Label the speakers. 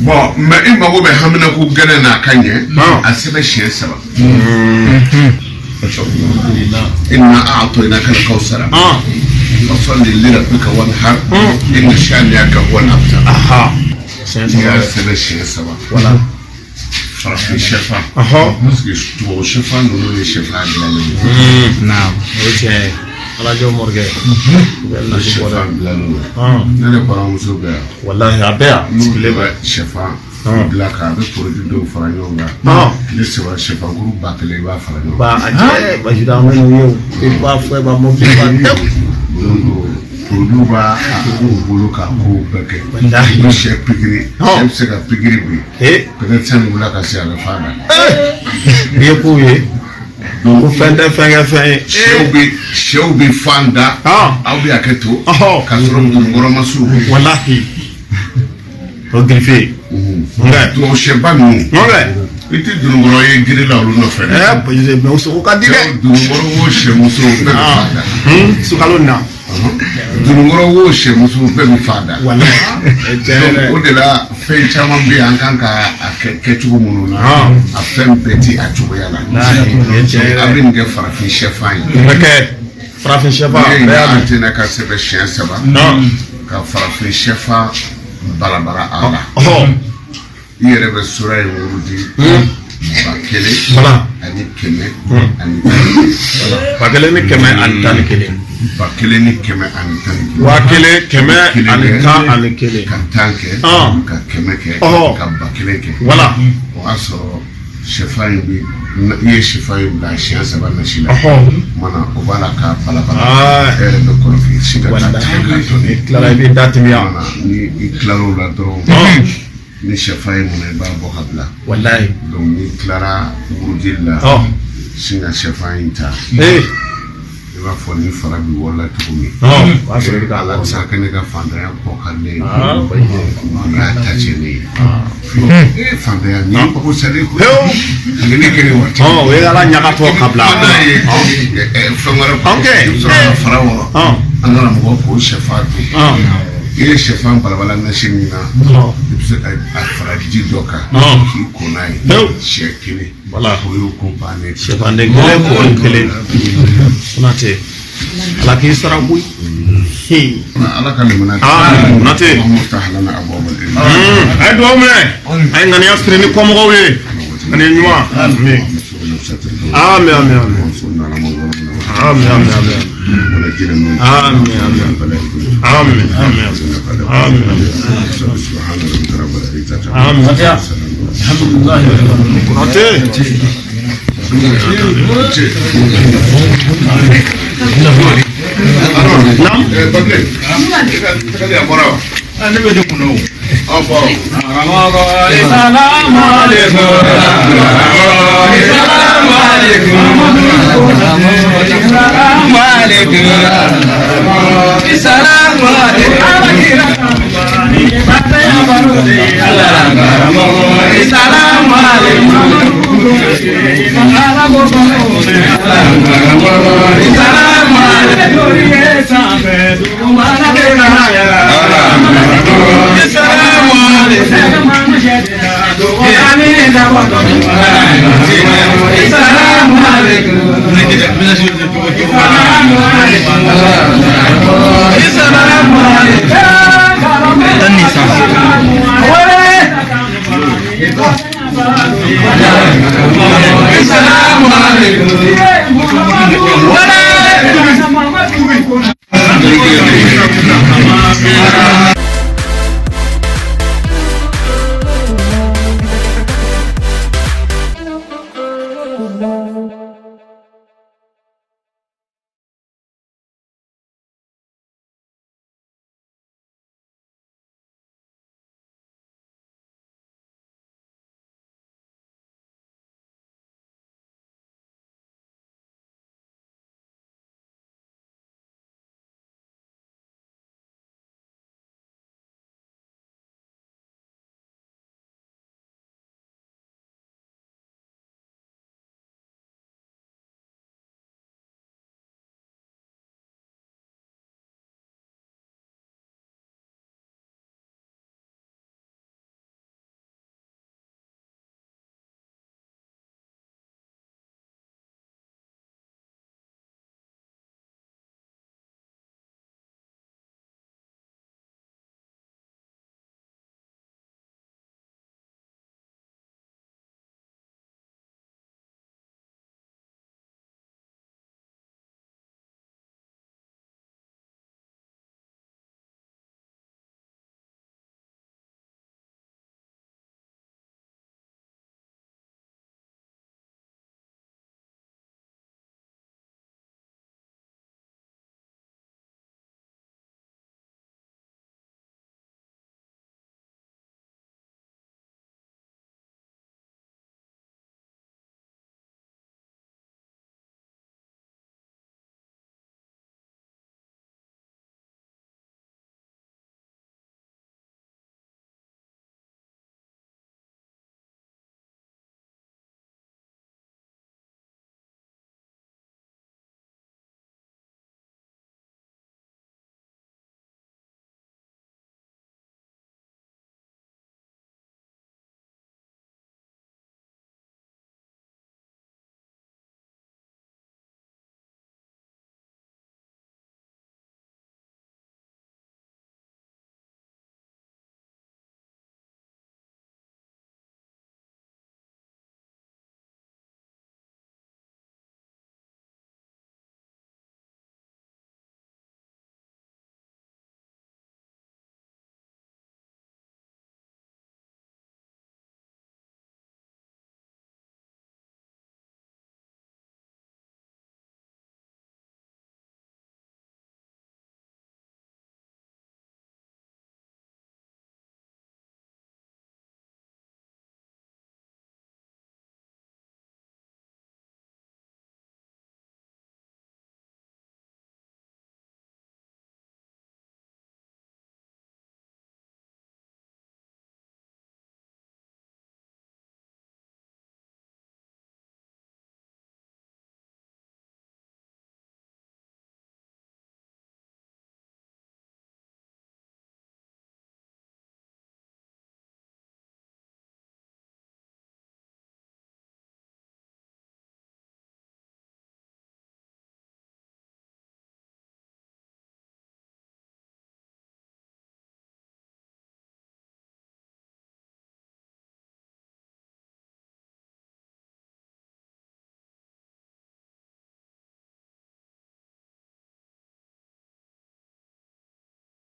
Speaker 1: bon mais il m'a dit hamina ko gana na kanye asebe shiye saba inna a'tainaka al-kawsara fasalli li rabbika wanhar inna shani'aka huwa al-abtar ya asebe shiye saba voilà farafin shefa parce que tu shefa nous les shefa de la nuit
Speaker 2: naam ok alajo morgue
Speaker 1: bella shefa de la nuit ne pas muso be
Speaker 2: wallahi abea
Speaker 1: leba shefa blaka be produit do faranyonga le sewa shefa groupe bakele ba faranyonga
Speaker 2: ba aje ba juda meno yo e ba fo ba mo ba
Speaker 1: produit ba bolo ka ko beke wallahi chef pigiri chef se ka pigiri bi peut-être ça nous la casser à la femme
Speaker 2: bien pour ye donc fende fenge
Speaker 1: sheubi fanda au bi aketo ka soro ngoro masu
Speaker 2: wallahi o griffé
Speaker 1: to sheba mi iti ngoro ye giri la lu no fe
Speaker 2: mais o so ka dire
Speaker 1: ngoro wo shemu so be fanda
Speaker 2: su kalonna
Speaker 1: ngoro wo shemu so be fanda
Speaker 2: wallahi
Speaker 1: o de la fe chama bi an kan ka kechugo mununa a fem beti a chugo yala abin ge farafin chefan
Speaker 2: ok farafin chefan
Speaker 1: be antena ka sebe chien saba ka farafin chefa balabara ala yere be sura e wurudi bakele
Speaker 2: voilà
Speaker 1: ani keme ani
Speaker 2: voilà bakele ni keme ani tan kele
Speaker 1: bakele ni keme ani tan kele
Speaker 2: wakele keme ani tan ani kele
Speaker 1: ka tanke ka keme ke ka bakele ke
Speaker 2: voilà
Speaker 1: o aso chefan bi ye chefan la chien saba na shila mana o bala ka balabara ere be ko fi sida ta ka
Speaker 2: ni clara bi datimia
Speaker 1: ni claro la do ni chefan mun ba bo habla
Speaker 2: wallahi
Speaker 1: donc ni clara murudilla singa chefan ta va fo ni fara bi wala to mi
Speaker 2: wa so ka
Speaker 1: ala sa ka ne ka fanda ya ko ka ne na ta che ni fanda ya ni ko sale ko ni ke ni wa
Speaker 2: we ala nyaka to kabla
Speaker 1: fangara okay fara wa angara mo ko chefa ile chefan balabala na shinina ibse a fara di doka ki ko nai shekili
Speaker 2: voilà
Speaker 1: ko yo compagnie
Speaker 2: chefan de gele ko kele sunate ala ki sara buy
Speaker 1: ala kan mana
Speaker 2: nate
Speaker 1: mustahlana abwab al-ilm
Speaker 2: ay do me ay ngani aspire ni ko mo we ngani nyuma amen amen amen amen amen آمين آمين آمين
Speaker 1: سبحان ربك رب العزة
Speaker 2: آمين الحمد لله
Speaker 3: Islam